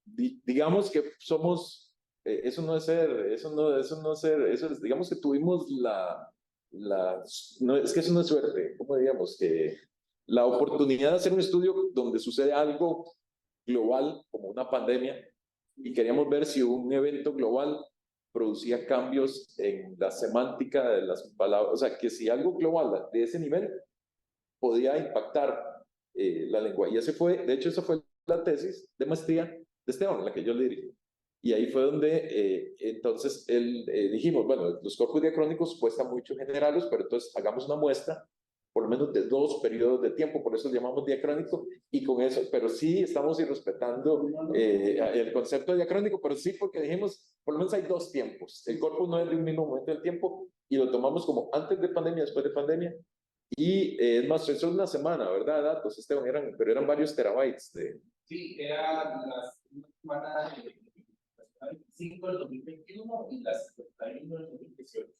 digamos que somos, eso no es ser, eso es, digamos que tuvimos no, es que eso no es suerte, ¿cómo digamos? Que la oportunidad de hacer un estudio donde sucede algo global, como una pandemia, y queríamos ver si un evento global producía cambios en la semántica de las palabras, o sea, que si algo global de ese nivel podía impactar la lengua. Y ese fue, de hecho, esa fue la tesis de maestría de Esteban, la que yo le dirigí. Y ahí fue donde entonces dijimos, bueno, los corpus diacrónicos cuestan mucho generarlos, pero entonces hagamos una muestra por lo menos de 2 periodos de tiempo, por eso lo llamamos diacrónico, y con eso, pero sí estamos respetando el concepto de diacrónico, pero sí porque dijimos, por lo menos hay 2 tiempos, el corpus no es de un mismo momento del tiempo, y lo tomamos como antes de pandemia, después de pandemia, y es más, eso es una semana, ¿verdad? Datos, Esteban, pero eran varios terabytes de... Sí, era las semanas de 25 del 2021 y las 51 del 2018.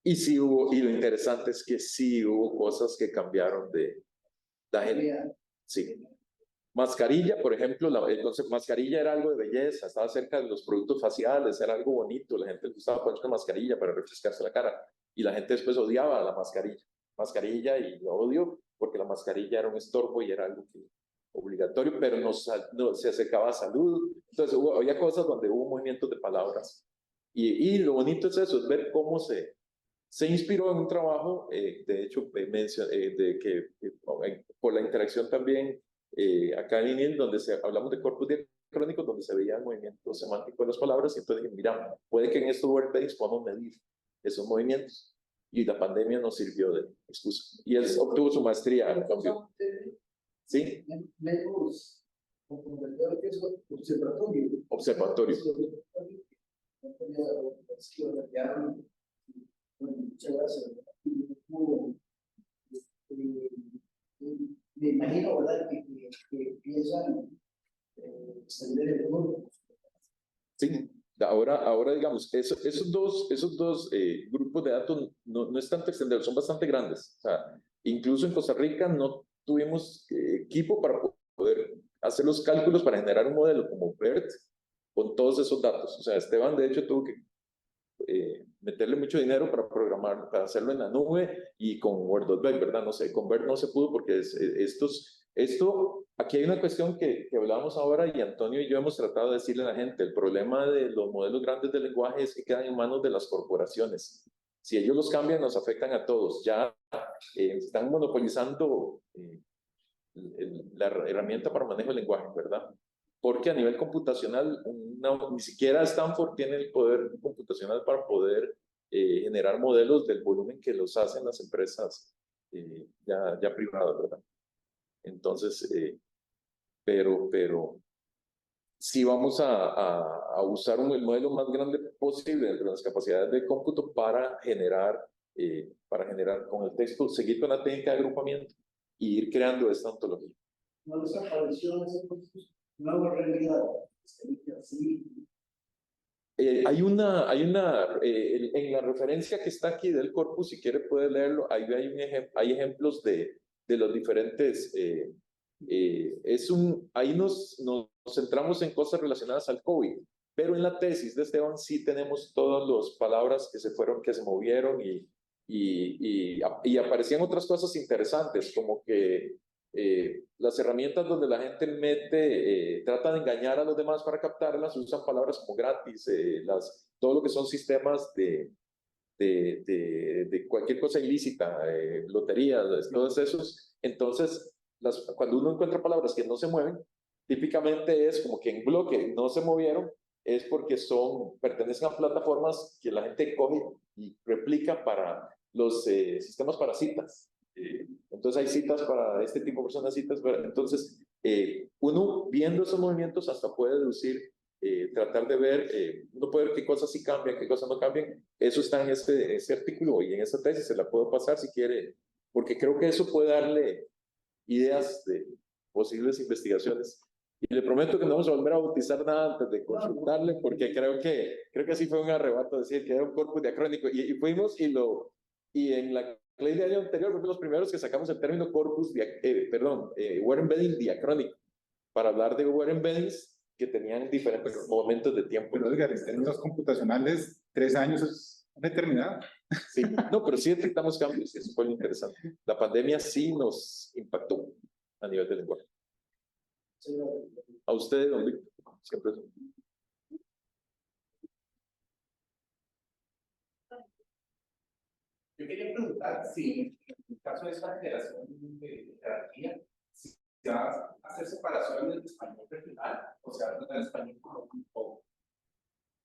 Y sí hubo, y lo interesante es que sí hubo cosas que cambiaron de la gente. Sí. Mascarilla, por ejemplo, el concepto mascarilla era algo de belleza, estaba cerca de los productos faciales, era algo bonito, la gente le gustaba ponerse mascarilla para refrescarse la cara, y la gente después odiaba la mascarilla, y lo odio porque la mascarilla era un estorbo y era algo obligatorio, pero no se acercaba a salud. Entonces había cosas donde hubo movimientos de palabras. Y lo bonito es eso, es ver cómo se inspiró en un trabajo, de hecho, por la interacción también acá en INIL, donde hablamos de corpus diacrónicos, donde se veía el movimiento semántico de las palabras, y entonces dije, mira, puede que en estos workbeds podamos medir esos movimientos, y la pandemia nos sirvió de excusa. Y él obtuvo su maestría en cambio. ¿Sí? Menos, observatorio. Observatorio. Muchas gracias. Me imagino, ¿verdad?, que piensan extender el mundo. Sí, ahora digamos, esos dos grupos de datos no es tanto extender, son bastante grandes. O sea, incluso en Costa Rica no tuvimos equipo para poder hacer los cálculos para generar un modelo como BERT con todos esos datos. O sea, Esteban de hecho tuvo que meterle mucho dinero para programar, para hacerlo en la nube y con Word.Doc, ¿verdad? No sé, con BERT no se pudo porque aquí hay una cuestión que hablábamos ahora y Antonio y yo hemos tratado de decirle a la gente, el problema de los modelos grandes de lenguaje es que quedan en manos de las corporaciones. Si ellos los cambian, nos afectan a todos. Ya están monopolizando la herramienta para manejo del lenguaje, ¿verdad? Porque a nivel computacional, ni siquiera Stanford tiene el poder computacional para poder generar modelos del volumen que los hacen las empresas ya privadas, ¿verdad? Entonces, pero sí vamos a usar el modelo más grande posible entre las capacidades de cómputo para generar con el texto, seguir con la técnica de agrupamiento y ir creando esta ontología. No les apareció ese nueva realidad. En la referencia que está aquí del corpus, si quiere puede leerlo, ahí hay ejemplos de los diferentes, ahí nos centramos en cosas relacionadas al COVID, pero en la tesis de Esteban sí tenemos todas las palabras que se movieron y aparecían otras cosas interesantes, como que las herramientas donde la gente trata de engañar a los demás para captarlas, usan palabras como gratis, todo lo que son sistemas de cualquier cosa ilícita, loterías, todos esos. Entonces, cuando uno encuentra palabras que no se mueven, típicamente es como que en bloque no se movieron, es porque pertenecen a plataformas que la gente coge y replica para los sistemas para citas. Entonces hay citas para este tipo de personas, entonces uno viendo esos movimientos hasta puede deducir, tratar de ver, uno puede ver qué cosas sí cambian, qué cosas no cambian. Eso está en este artículo y en esta tesis, se la puedo pasar si quiere, porque creo que eso puede darle ideas de posibles investigaciones. Y le prometo que no vamos a volver a bautizar nada antes de consultarle, porque creo que así fue un arrebato decir que era un corpus diacrónico, y fuimos y en la ley de año anterior fuimos los primeros que sacamos el término corpus, word embedding diacrónico, para hablar de word embeddings que tenían diferentes momentos de tiempo. Pero Edgar, en términos computacionales, 3 años es una eternidad. Sí, no, pero sí detectamos cambios, y eso fue lo interesante. La pandemia sí nos impactó a nivel de lenguaje. A ustedes, don Víctor, siempre. Yo quería preguntar si en el caso de esta generación de jerarquía, si se va a hacer separación del español regional o se va a tratar español como un poco.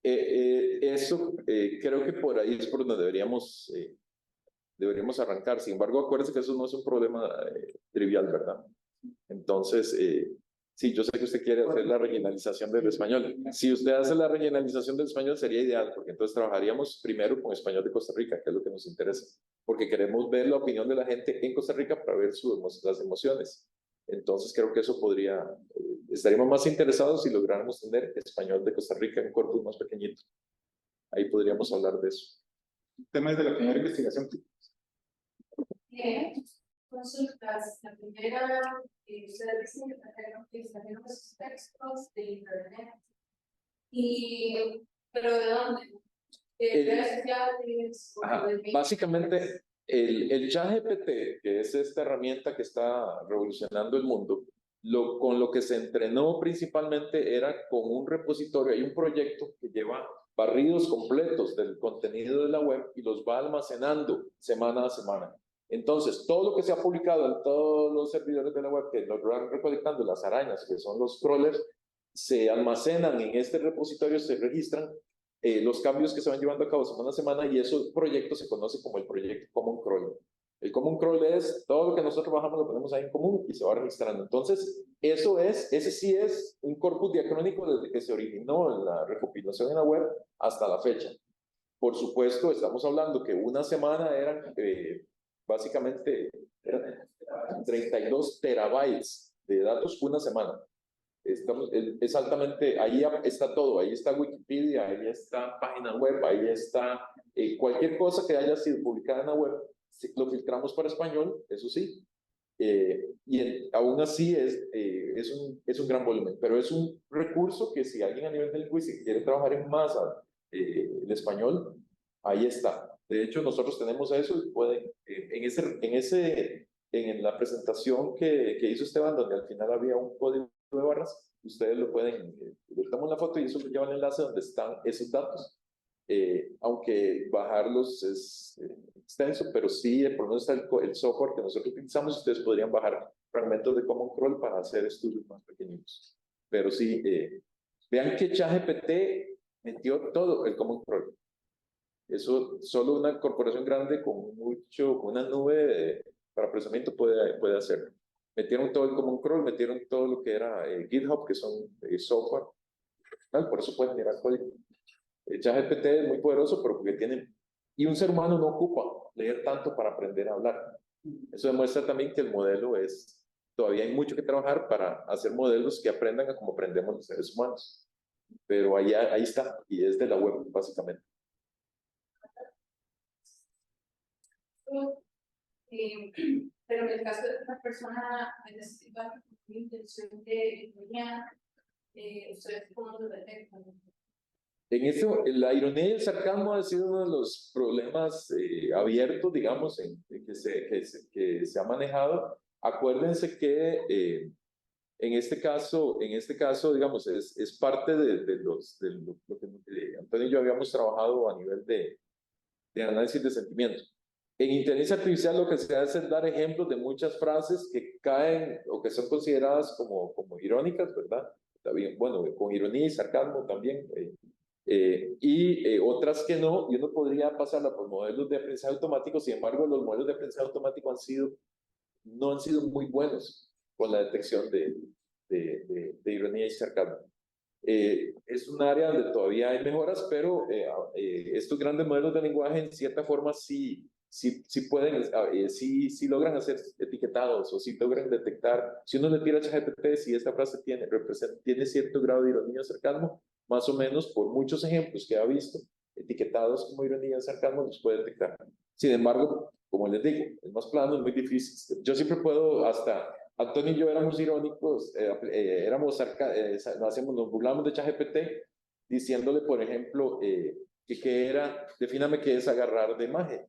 Eso creo que por ahí es por donde deberíamos arrancar. Sin embargo, acuérdense que eso no es un problema trivial, ¿verdad? Entonces, sí, yo sé que usted quiere hacer la regionalización del español. Si usted hace la regionalización del español sería ideal, porque entonces trabajaríamos primero con español de Costa Rica, que es lo que nos interesa, porque queremos ver la opinión de la gente en Costa Rica para ver las emociones. Entonces creo que eso podría, estaríamos más interesados si lográramos tener español de Costa Rica en un corpus más pequeñito. Ahí podríamos hablar de eso. Temas de la primera investigación. Consultas. La primera, ustedes dicen que trajeron esos textos de internet. ¿Pero de dónde? ¿De redes sociales? Básicamente, el ChatGPT, que es esta herramienta que está revolucionando el mundo, con lo que se entrenó principalmente era con un repositorio. Hay un proyecto que lleva barridos completos del contenido de la web y los va almacenando semana a semana. Entonces, todo lo que se ha publicado en todos los servidores de la web, que los van recolectando las arañas, que son los crawlers, se almacenan en este repositorio, se registran los cambios que se van llevando a cabo semana a semana, y ese proyecto se conoce como el proyecto Common Crawl. El Common Crawl es todo lo que nosotros bajamos, lo ponemos ahí en común y se va registrando. Entonces, ese sí es un corpus diacrónico desde que se originó la recopilación en la web hasta la fecha. Por supuesto, estamos hablando que una semana eran básicamente 32 terabytes de datos una semana. Es altamente, ahí está todo, ahí está Wikipedia, ahí está página web, ahí está cualquier cosa que haya sido publicada en la web, lo filtramos para español, eso sí, aún así es un gran volumen, pero es un recurso que si alguien a nivel de lingüística quiere trabajar en masa el español, ahí está. De hecho, nosotros tenemos eso y pueden, en la presentación que hizo Esteban, donde al final había un código de barras, ustedes lo pueden, le damos la foto y eso lleva el enlace donde están esos datos. Aunque bajarlos es extenso, pero sí, por lo menos está el software que nosotros utilizamos. Ustedes podrían bajar fragmentos de Common Crawl para hacer estudios más pequeñitos. Pero sí, vean que ChatGPT metió todo el Common Crawl. Eso solo una corporación grande con una nube para procesamiento puede hacerlo. Metieron todo el Common Crawl, metieron todo lo que era GitHub, que son software. Por eso pueden mirar código. ChatGPT es muy poderoso, pero porque y un ser humano no ocupa leer tanto para aprender a hablar. Eso demuestra también que el modelo todavía hay mucho que trabajar para hacer modelos que aprendan a como aprendemos los seres humanos. Pero ahí está, y es de la web, básicamente. Pero en el caso de una persona necesita una intención de engañar, ¿ustedes cómo lo detectan? En eso, la ironía y el sarcasmo ha sido uno de los problemas abiertos, digamos, que se ha manejado. Acuérdense que en este caso, digamos, es parte de lo que Antonio y yo habíamos trabajado a nivel de análisis de sentimientos. En inteligencia artificial lo que se hace es dar ejemplos de muchas frases que caen o que son consideradas como irónicas, ¿verdad? Está bien, bueno, con ironía y sarcasmo también. Otras que no, y uno podría pasarla por modelos de aprendizaje automático. Sin embargo, los modelos de aprendizaje automático no han sido muy buenos con la detección de ironía y sarcasmo. Es un área donde todavía hay mejoras, pero estos grandes modelos de lenguaje en cierta forma sí pueden, sí logran hacer etiquetados o sí logran detectar. Si uno le tira a ChatGPT, si esta frase tiene cierto grado de ironía o sarcasmo, más o menos por muchos ejemplos que ha visto, etiquetados como ironía o sarcasmo, los puede detectar. Sin embargo, como les digo, es más plano, es muy difícil. Yo siempre puedo hasta Antonio y yo éramos irónicos, nos burlamos de ChatGPT diciéndole, por ejemplo, que era, defíname qué es agarrar de maje.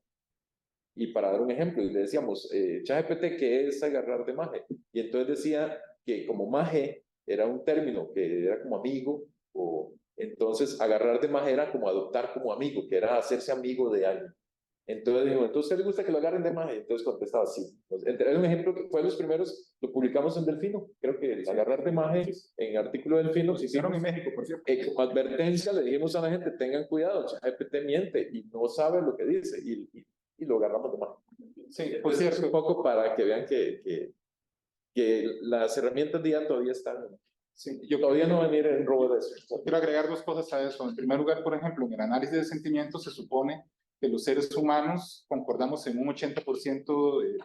Y para dar un ejemplo, y le decíamos, ChatGPT, ¿qué es agarrar de maje? Y entonces decía que como maje era un término que era como amigo, o entonces agarrar de maje era como adoptar como amigo, que era hacerse amigo de alguien. Entonces dijo, ¿entonces a usted le gusta que lo agarren de maje? Entonces contestaba, sí. Era un ejemplo que fue de los primeros, lo publicamos en Delfino. Creo que el agarrar de maje en artículo de Delfino. Se hicieron en México, por cierto. Como advertencia le dijimos a la gente, tengan cuidado, ChatGPT miente y no sabe lo que dice y lo agarramos de maje. Sí, por cierto. Un poco para que vean que las herramientas de IA todavía están. Sí, Todavía no venir en robo de eso. Quiero agregar dos cosas a eso. En primer lugar, por ejemplo, en el análisis de sentimientos se supone que los seres humanos concordamos en un 80%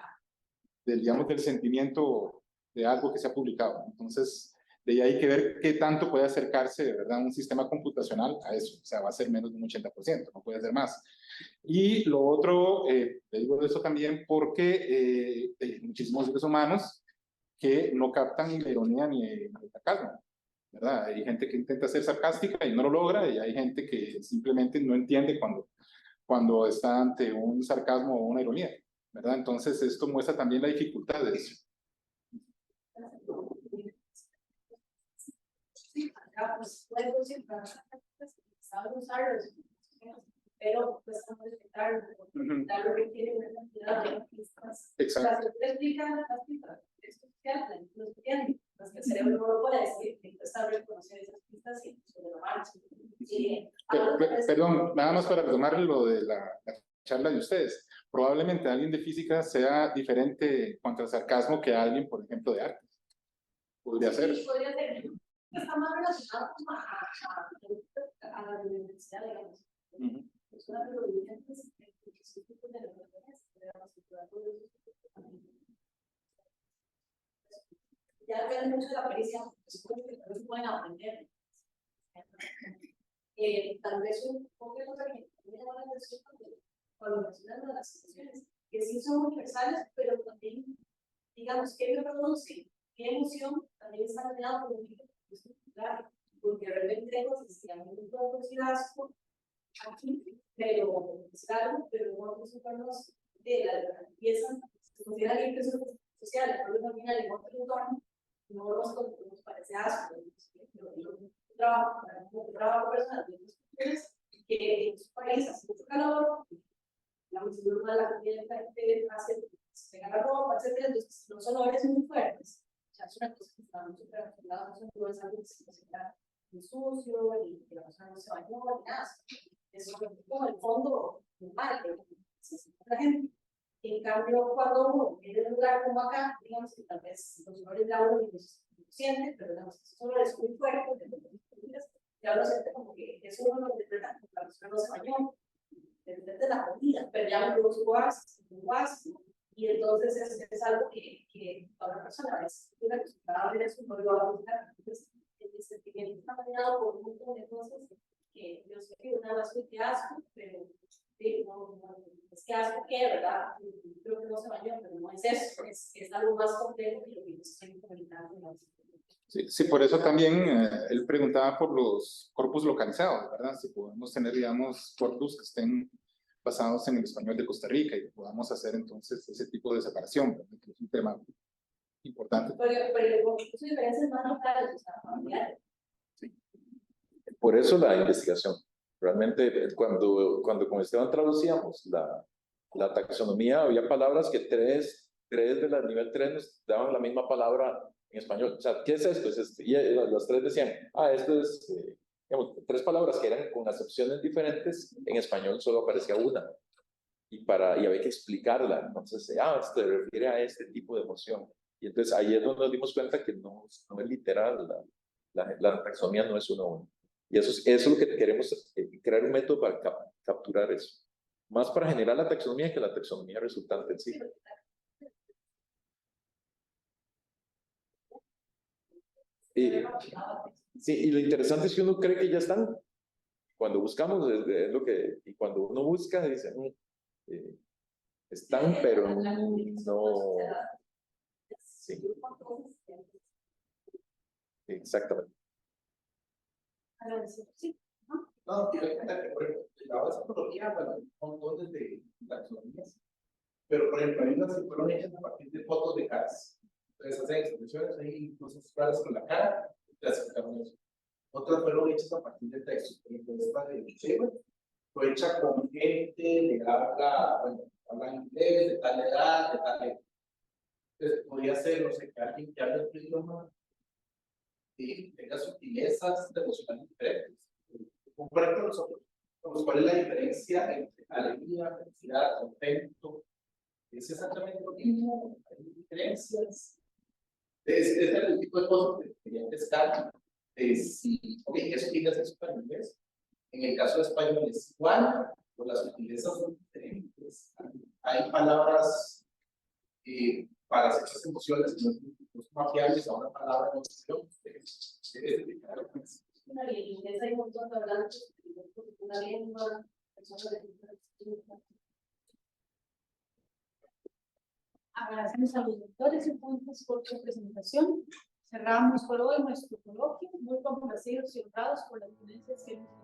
digamos, del sentimiento de algo que se ha publicado. Entonces, de ahí hay que ver qué tanto puede acercarse, de verdad, un sistema computacional a eso. O sea, va a ser menos de un 80%, no puede ser más. Y lo otro, le digo eso también porque hay muchísimos seres humanos que no captan ni la ironía ni el sarcasmo, ¿verdad? Hay gente que intenta ser sarcástica y no lo logra, y hay gente que simplemente no entiende cuando está ante un sarcasmo o una ironía, ¿verdad? Entonces, esto muestra también la dificultad de eso. Sí, acá pues puedo siempre saben usarlos, pero pues no respetar lo que quiere una cantidad de artistas. Exacto. Las explican las pistas, esto es que no se entiende, pues que el cerebro no lo puede decir, que está reconocer esas pistas y sobre la marcha. Perdón, nada más para retomar lo de la charla de ustedes. Probablemente alguien de física sea diferente contra el sarcasmo que alguien, por ejemplo, de arte. Podría ser. Sí, podría ser. Está más relacionado a la universidad, digamos. Es una biología que es de la ya depende mucho de la pericia, porque no se pueden aprender. Tal vez un poco de cosa que me llama la atención cuando mencionan las situaciones, que sí son universales, pero también, digamos, ¿qué me produce? ¿Qué emoción también está relacionada con un tipo de cultural? Porque de repente tengo un poco de asco aquí, pero es algo, pero en otros entornos de la limpieza se considera limpieza social, pero también en otro entorno no nos parece asco. Yo trabajo personal de otras mujeres que en su país hace mucho calor, digamos, normal la comida de la gente hace, se pega la ropa, etc. Entonces, los olores muy fuertes. O sea, es una cosa que está mucho relacionada, no es algo que se considera muy sucio, y que la persona no se bañó, ni nada. Es como el fondo normal que se siente la gente. En cambio, cuando uno viene de un lugar como acá, digamos que tal vez los olores de agua no se sienten, pero digamos que esos olores muy fuertes, ya uno siente como que eso uno lo interpreta como que la persona no se bañó, de la comida, pero ya me produce guas, y entonces es algo que para una persona es una acostumbrada a ver eso, no lo va a buscar. Entonces, el sentimiento está bañado por un montón de cosas que yo sé que una vez fue que asco, pero es que asco que, ¿verdad? Creo que no se bañó, pero no es eso, es algo más complejo que lo que yo estoy comentando. Sí, por eso también él preguntaba por los corpus localizados, ¿verdad? Si podemos tener, digamos, corpus que estén basados en el español de Costa Rica y que podamos hacer entonces ese tipo de separación, ¿verdad? Que es un tema importante. Pero sus diferencias más locales, o sea, familiares. Sí. Por eso la investigación. Realmente, cuando con Esteban traducíamos la taxonomía, había palabras que tres de la nivel 3 nos daban la misma palabra en español. O sea, ¿qué es esto? Y las tres decían, esto es, digamos, tres palabras que eran con acepciones diferentes, en español solo aparecía una. Y había que explicarla. Entonces, esto se refiere a este tipo de emoción. Y entonces ahí es donde nos dimos cuenta que no es literal, la taxonomía no es uno a uno. Y eso es lo que queremos, crear un método para capturar eso. Más para generar la taxonomía que la taxonomía resultante en sí. Sí, y lo interesante es que uno cree que ya están. Cuando buscamos, es lo que, y cuando uno busca, dice, están, pero no. Sí, exactamente. Sí. No, quiero comentar que, por ejemplo, la base ecología, bueno, hay montones de taxonomías, pero, por ejemplo, hay unas que fueron hechas a partir de fotos de caras. Entonces, hacen expresiones, hay cosas claras con la cara, clasificaron eso. Otras fueron hechas a partir de textos, por ejemplo, esta de Sheba fue hecha con gente de habla, bueno, habla inglés, de tal edad, de tal edad. Entonces, podría ser, no sé, que alguien que hable otro idioma y tenga sutilezas emocionales diferentes. Por ejemplo, nosotros, ¿cuál es la diferencia entre alegría, felicidad, contento? Es exactamente lo mismo, hay diferencias. Es el tipo de cosas que quería pescar. Si, ok, ¿qué sutilezas es para inglés? En el caso de español es igual, pero las sutilezas son diferentes. Hay palabras para ciertas emociones que no son mafiables a una palabra de emoción. Una línea, hay un montón de hablantes, una lengua, personas de agradecemos a los doctores entonces por su presentación. Cerramos por hoy nuestro coloquio, muy complacidos y honrados por las ponencias que hemos